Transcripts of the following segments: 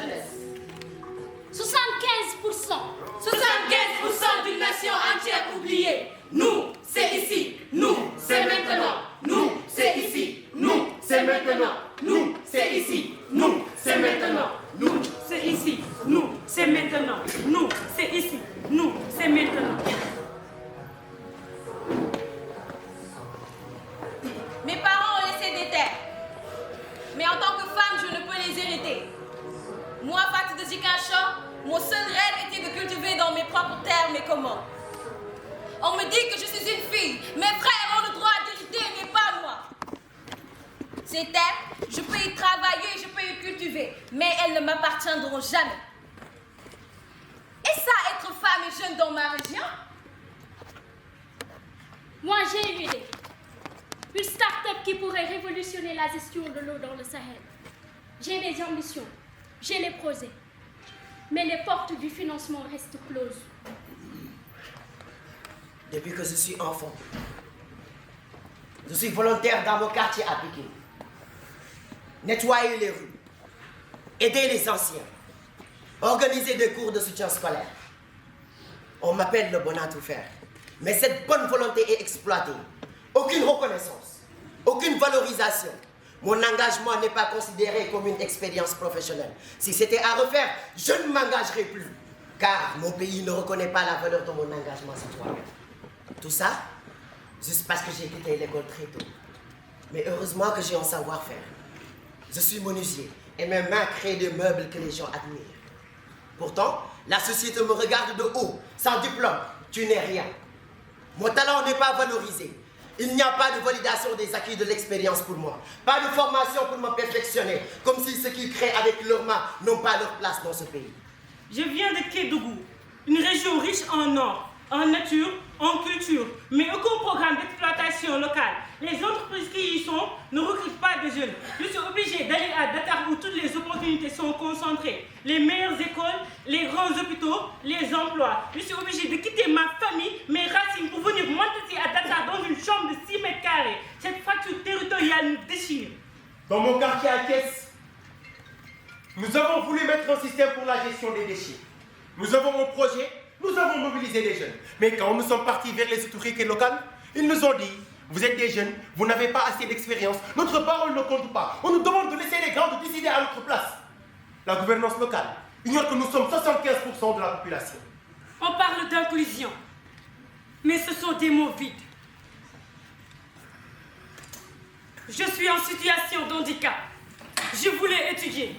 jeunesse. 75%. 75% d'une nation entière oubliée. Nous, c'est ici. Nous, c'est maintenant. Nous, c'est ici. Nous, c'est maintenant. Nous, c'est ici. Nous, c'est maintenant. Nous, c'est ici. Nous, c'est maintenant. Nous, c'est ici. Nous, c'est maintenant. Mes parents ont laissé des terres. Mais en tant que femme, je ne peux les hériter. Moi, Fatou de Jikacha, mon seul rêve était de cultiver dans mes propres terres mes commandes. On me dit que je suis une fille. Mes frères ont le droit d'hériter, mais pas moi. Ces terres, je peux y travailler, je peux y cultiver, mais elles ne m'appartiendront jamais. Et ça, être femme et jeune dans ma région? Moi, j'ai une idée. Une start-up qui pourrait révolutionner la gestion de l'eau dans le Sahel. J'ai des ambitions, j'ai les projets, mais les portes du financement restent closes. Depuis que je suis enfant, je suis volontaire dans mon quartier à Pékin. Nettoyer les rues, aider les anciens, organiser des cours de soutien scolaire. On m'appelle le bon à tout faire. Mais cette bonne volonté est exploitée. Aucune reconnaissance, aucune valorisation. Mon engagement n'est pas considéré comme une expérience professionnelle. Si c'était à refaire, je ne m'engagerai plus. Car mon pays ne reconnaît pas la valeur de mon engagement citoyen. Tout ça, juste parce que j'ai quitté l'école très tôt. Mais heureusement que j'ai un savoir-faire. Je suis menuisier et mes mains créent des meubles que les gens admirent. Pourtant, la société me regarde de haut, sans diplôme. Tu n'es rien. Mon talent n'est pas valorisé. Il n'y a pas de validation des acquis de l'expérience pour moi. Pas de formation pour me perfectionner. Comme si ceux qui créent avec leurs mains n'ont pas leur place dans ce pays. Je viens de Kédougou, une région riche en or, en nature, en culture, mais aucun programme d'exploitation locale. Les entreprises qui y sont ne recrutent pas de jeunes. Je suis obligée d'aller à Dakar où toutes les opportunités sont concentrées. Les meilleures écoles, les grands hôpitaux, les emplois. Je suis obligée de quitter ma famille, mes racines pour venir m'entêter à Dakar dans une chambre de 6 mètres carrés. Cette fracture territoriale me déchire. Dans mon quartier à Thiès, nous avons voulu mettre un système pour la gestion des déchets. Nous avons un projet, nous avons mobilisé les jeunes. Mais quand nous sommes partis vers les autorités locales, ils nous ont dit, vous êtes des jeunes, vous n'avez pas assez d'expérience, notre parole ne compte pas. On nous demande de laisser les grands de décider à notre place. La gouvernance locale ignore que nous sommes 75% de la population. On parle d'inclusion, mais ce sont des mots vides. Je suis en situation de handicap. Je voulais étudier,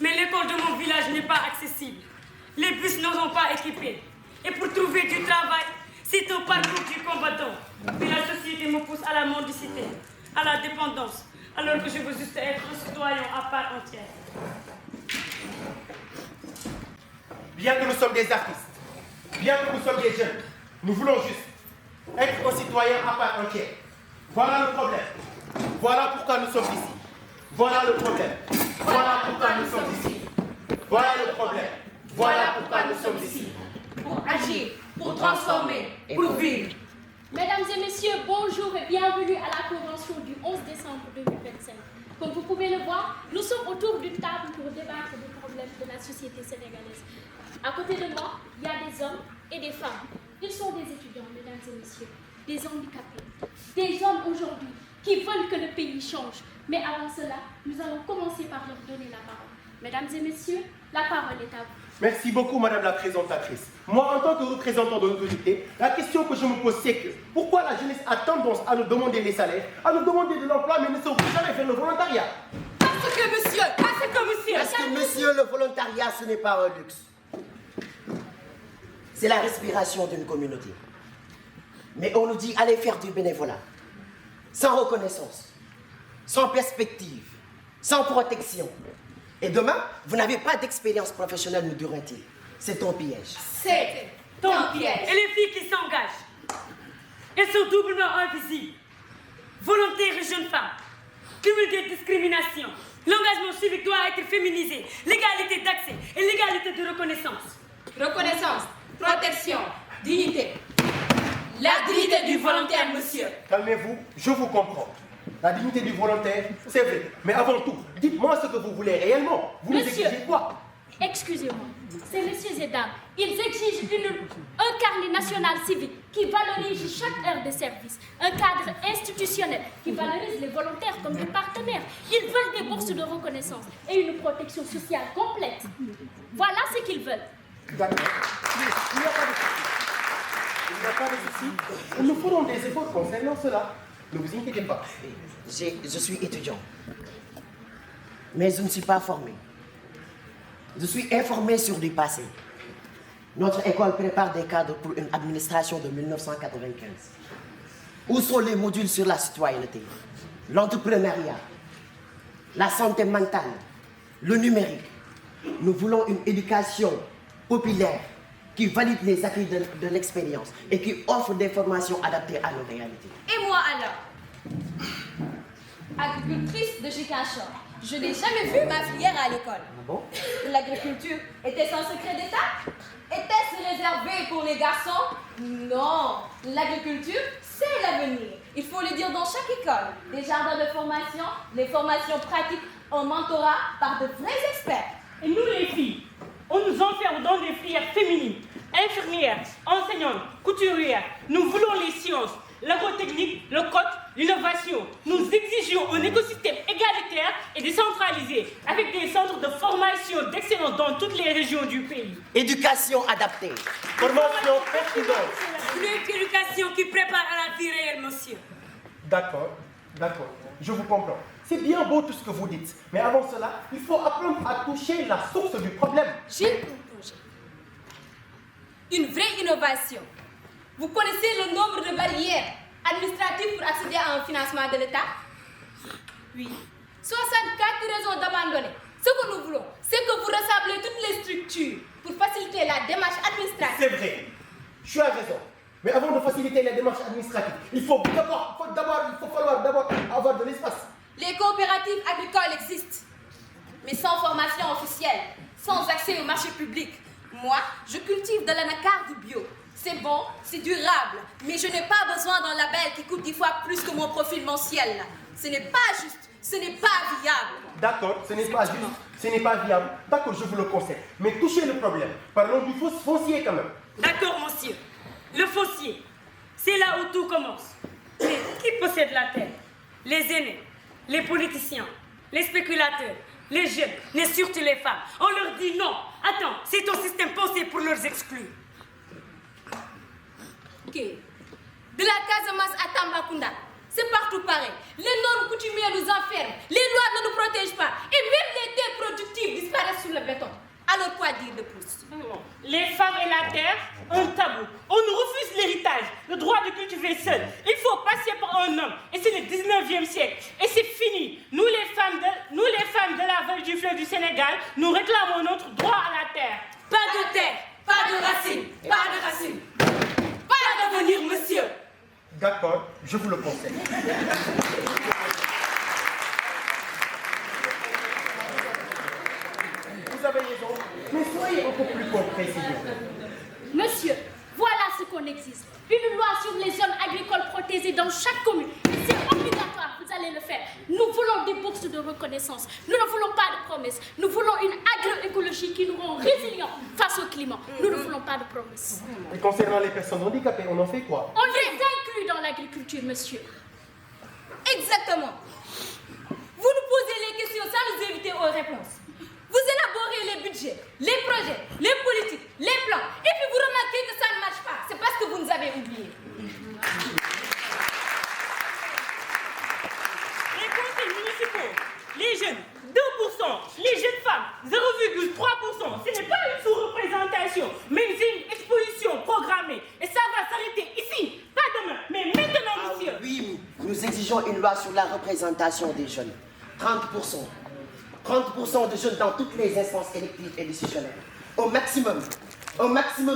mais l'école de mon village n'est pas accessible. Les bus ne sont pas équipés. Et pour trouver du travail, c'est un parcours du combattant. Mais la société me pousse à la mendicité, à la dépendance, alors que je veux juste être un citoyen à part entière. Bien que nous sommes des artistes, bien que nous sommes des jeunes, nous voulons juste être un citoyen à part entière. Voilà le problème. Voilà pourquoi nous sommes ici. Voilà le problème. Voilà pourquoi nous sommes ici. Voilà le problème. Voilà pourquoi nous sommes ici. Pour agir, pour transformer, pour vivre. Mesdames et messieurs, bonjour et bienvenue à la convention du 11 décembre 2025. Comme vous pouvez le voir, nous sommes autour d'une table pour débattre des problèmes de la société sénégalaise. À côté de moi, il y a des hommes et des femmes. Ils sont des étudiants, mesdames et messieurs, des handicapés, des hommes aujourd'hui qui veulent que le pays change. Mais avant cela, nous allons commencer par leur donner la parole. Mesdames et messieurs, la parole est à vous. Merci beaucoup, Madame la présentatrice. Moi, en tant que représentant de l'autorité, la question que je me pose, c'est que pourquoi la jeunesse a tendance à nous demander les salaires, à nous demander de l'emploi, mais ne se retrouve jamais vers le volontariat? Parce que monsieur, Parce que monsieur, le volontariat, ce n'est pas un luxe. C'est la respiration d'une communauté. Mais on nous dit, allez faire du bénévolat. Sans reconnaissance, sans perspective, sans protection. Et demain, vous n'avez pas d'expérience professionnelle, nous dira-t-il. C'est ton piège. C'est ton piège. Et les filles qui s'engagent, elles sont doublement invisibles. Volontaires et jeunes femmes, cumul des discriminations. L'engagement civique doit être féminisé. L'égalité d'accès et l'égalité de reconnaissance. Reconnaissance, protection, dignité. La dignité du volontaire, monsieur. Calmez-vous, je vous comprends. La dignité du volontaire, c'est vrai. Mais avant tout, dites-moi ce que vous voulez réellement. Vous nous Monsieur. exigez quoi? Excusez-moi, ces messieurs et dames, ils exigent un carnet national civique qui valorise chaque heure de service, un cadre institutionnel qui valorise les volontaires comme des partenaires. Ils veulent des bourses de reconnaissance et une protection sociale complète. Voilà ce qu'ils veulent. D'accord. Il n'y a pas de souci. Il n'y a pas de souci. Nous ferons des efforts concernant cela. Ne vous inquiétez pas. Je suis étudiant, mais je ne suis pas formé. Je suis informé sur du passé. Notre école prépare des cadres pour une administration de 1995. Où sont les modules sur la citoyenneté, l'entrepreneuriat, la santé mentale, le numérique? Nous voulons une éducation populaire qui valide les acquis de l'expérience et qui offre des formations adaptées à nos réalités. Et moi alors, agricultrice de Jikinchor, je n'ai jamais vu ma filière à l'école. Ah bon? L'agriculture était-ce un secret d'État? Était-ce réservé pour les garçons? Non, l'agriculture, c'est l'avenir. Il faut le dire dans chaque école. Des jardins de formation, des formations pratiques, un mentorat par de vrais experts. Et nous les filles, on nous enferme dans des filières féminines, infirmières, enseignantes, couturières. Nous voulons les sciences, l'agro-technique, le code, l'innovation. Nous exigeons un écosystème égalitaire et décentralisé, avec des centres de formation d'excellence dans toutes les régions du pays. Éducation adaptée. Formation pertinente. Une éducation qui prépare à la vie réelle, monsieur. D'accord, d'accord. Je vous comprends. C'est bien beau tout ce que vous dites. Mais avant cela, il faut apprendre à toucher la source du problème. J'ai un projet. Une vraie innovation. Vous connaissez le nombre de barrières administratives pour accéder à un financement de l'État? Oui. 64 raisons d'abandonner. Ce que nous voulons, c'est que vous rassemblez toutes les structures pour faciliter la démarche administrative. C'est vrai. Tu as raison. Mais avant de faciliter les démarches administratives, il faut falloir d'abord avoir de l'espace. Les coopératives agricoles existent, mais sans formation officielle, sans accès au marché public. Moi, je cultive de l'anacarde du bio. C'est bon, c'est durable, mais je n'ai pas besoin d'un label qui coûte 10 fois plus que mon profil mensuel. Ce n'est pas juste, ce n'est pas viable. D'accord, ce n'est pas juste, ce n'est pas viable. D'accord, je vous le conseille. Mais touchez le problème. Parlons du foncier quand même. D'accord, monsieur. Le foncier, c'est là où tout commence. Mais qui possède la terre? Les aînés, les politiciens, les spéculateurs, les jeunes, mais surtout les femmes. On leur dit non. Attends, c'est ton système pensé pour leur exclure. Ok. De la Casamance à Tambacounda, c'est partout pareil. Les normes coutumières nous enferment, les lois ne nous protègent pas, et même les terres productives disparaissent sous le béton. Alors quoi dire de plus? Les femmes et la terre, un tabou. On nous refuse l'héritage, le droit de cultiver seul. Il faut passer par un homme. Et c'est le 19e siècle. Et c'est fini. Nous les femmes de la vallée du fleuve du Sénégal, nous réclamons notre droit à la terre. Pas de terre, pas de racines, pas de racines. Pas d'avenir, monsieur. D'accord, je vous le conseille. Vous avez raison, mais soyez un peu plus concret, s'il vous plaît. Monsieur, voilà ce qu'on exige. Une loi sur les zones agricoles protégées dans chaque commune. Et c'est obligatoire, vous allez le faire. Nous voulons des bourses de reconnaissance. Nous ne voulons pas de promesses. Nous voulons une agroécologie qui nous rend résilients face au climat. Nous ne voulons pas de promesses. Et concernant les personnes handicapées, on en fait quoi? On les inclut dans l'agriculture, monsieur. Exactement. Vous nous posez les questions sans nous éviter aux réponses. Vous élaborez les budgets, les projets, les politiques, les plans, et puis vous remarquez que ça ne marche pas. C'est parce que vous nous avez oubliés. Les conseils municipaux, les jeunes, 2%, les jeunes femmes, 0,3%. Ce n'est pas une sous-représentation, mais c'est une exposition programmée. Et ça va s'arrêter ici, pas demain, mais maintenant, monsieur. Oui, nous exigeons une loi sur la représentation des jeunes. 30%. 30% de jeunes dans toutes les instances électives et décisionnelles. Au maximum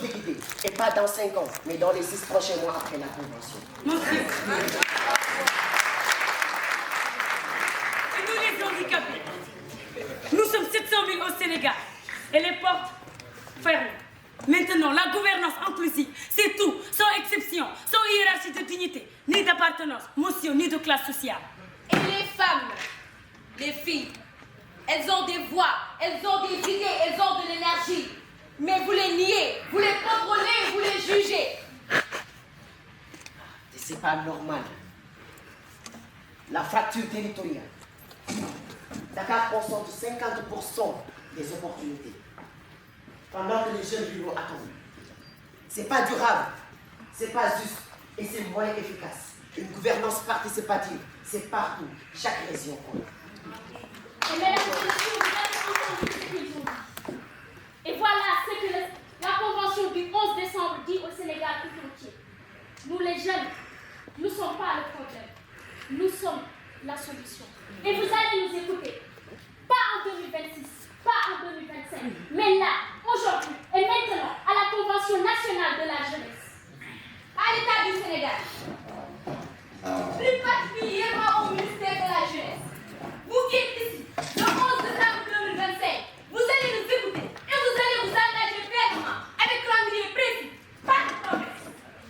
d'équité. Et pas dans 5 ans, mais dans les 6 prochains mois après la convention. Monsieur. Et nous les handicapés, nous sommes 700 000 au Sénégal. Et les portes fermées. Maintenant, la gouvernance inclusive, c'est tout, sans exception, sans hiérarchie de dignité, ni d'appartenance, monsieur, ni de classe sociale. Et les femmes, les filles, elles ont des voix, elles ont des idées, elles ont de l'énergie. Mais vous les niez, vous les contrôlez, vous les jugez. Et c'est pas normal. La fracture territoriale. Dakar concentre 50% des opportunités. Pendant que les jeunes ruraux attendent. C'est pas durable, c'est pas juste et c'est moins efficace. Une gouvernance participative, c'est partout, chaque région compte. Et mesdames et messieurs, vous avez entendu ce qu'ils ont dit. Et voilà ce que la convention du 11 décembre dit au Sénégal tout entier. Nous les jeunes, nous ne sommes pas le problème. Nous sommes la solution. Et vous allez nous écouter. Pas en 2026, pas en 2025, mais là, aujourd'hui et maintenant, à la Convention nationale de la jeunesse. À l'État du Sénégal, plus particulièrement au ministère de la Jeunesse. Vous qui êtes ici, le 11 décembre 2025, vous allez nous écouter et vous allez vous engager fermement avec un calendrier précis, pas de promesse.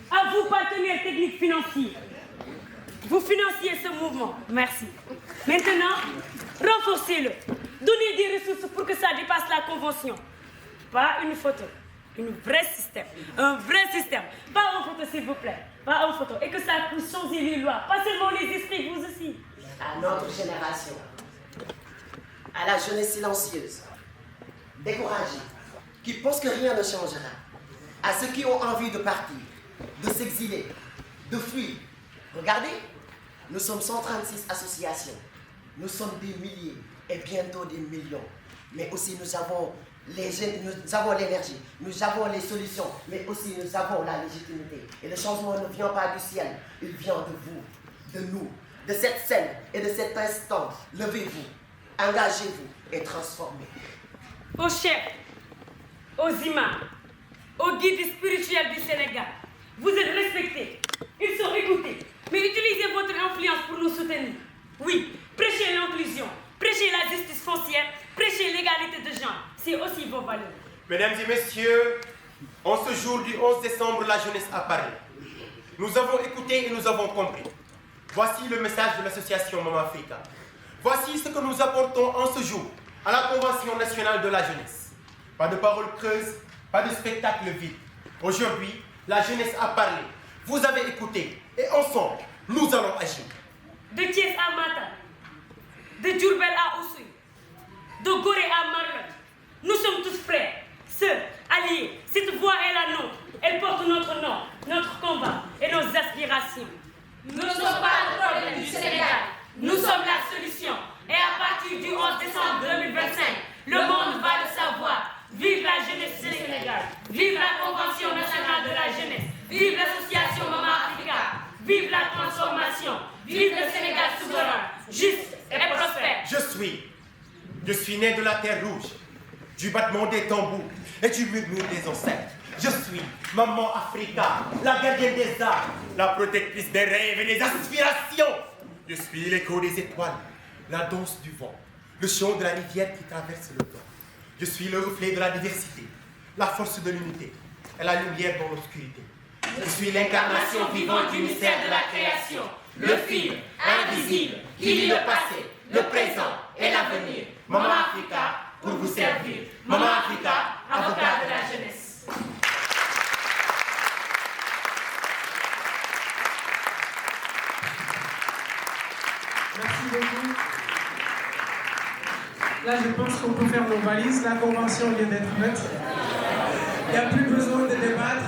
À vous, partenaires techniques financiers. Vous financiez ce mouvement. Merci. Maintenant, renforcez-le. Donnez des ressources pour que ça dépasse la convention. Pas une photo. Un vrai système. Un vrai système. Pas une photo, s'il vous plaît. Pas une photo. Et que ça puisse changer les lois. Pas seulement les esprits, vous aussi. À notre génération, à la jeunesse silencieuse, découragée, qui pense que rien ne changera, à ceux qui ont envie de partir, de s'exiler, de fuir. Regardez, nous sommes 136 associations, nous sommes des milliers et bientôt des millions. Mais aussi nous avons nous avons l'énergie, nous avons les solutions, mais aussi nous avons la légitimité. Et le changement ne vient pas du ciel, il vient de vous, de nous, de cette scène et de cet instant. Levez-vous, engagez-vous et transformez. Aux chefs, aux imams, aux guides spirituels du Sénégal, vous êtes respectés, ils sont écoutés, mais utilisez votre influence pour nous soutenir. Oui, prêchez l'inclusion, prêchez la justice foncière, prêchez l'égalité de genre. C'est aussi vos valeurs. Mesdames et messieurs, en ce jour du 11 décembre, la jeunesse a parlé. Nous avons écouté et nous avons compris. Voici le message de l'association Maman Africa. Voici ce que nous apportons en ce jour à la Convention nationale de la jeunesse. Pas de paroles creuses, pas de spectacle vide. Aujourd'hui, la jeunesse a parlé. Vous avez écouté et ensemble, nous allons agir. De Thiès à Matam, de Diourbel à Oussouye, de Gorée à Maroc, nous sommes tous frères, sœurs, alliés. Cette voix est la nôtre. Elle porte notre nom, notre combat et nos aspirations. Nous ne sommes pas le problème du Sénégal. Nous sommes la solution. Et à partir du 11 décembre 2025, le monde va le savoir. Vive la jeunesse du Sénégal. Vive la Convention nationale de la jeunesse. Vive l'association Maman Africa. Vive la transformation. Vive le Sénégal souverain, juste et prospère. Je suis né de la terre rouge, du battement des tambours et du murmure des ancêtres. Je suis Maman Africa, la gardienne des arts, la protectrice des rêves et des aspirations. Je suis l'écho des étoiles, la danse du vent, le chant de la rivière qui traverse le temps. Je suis le reflet de la diversité, la force de l'unité et la lumière dans l'obscurité. Je suis l'incarnation vivante du mystère de la création, le fil invisible qui lie le passé, le présent et l'avenir. Maman Africa, pour vous servir. Maman Africa, avocat de la jeunesse. Merci beaucoup. Là, je pense qu'on peut faire nos valises. La convention vient d'être faite. Il n'y a plus besoin de débattre.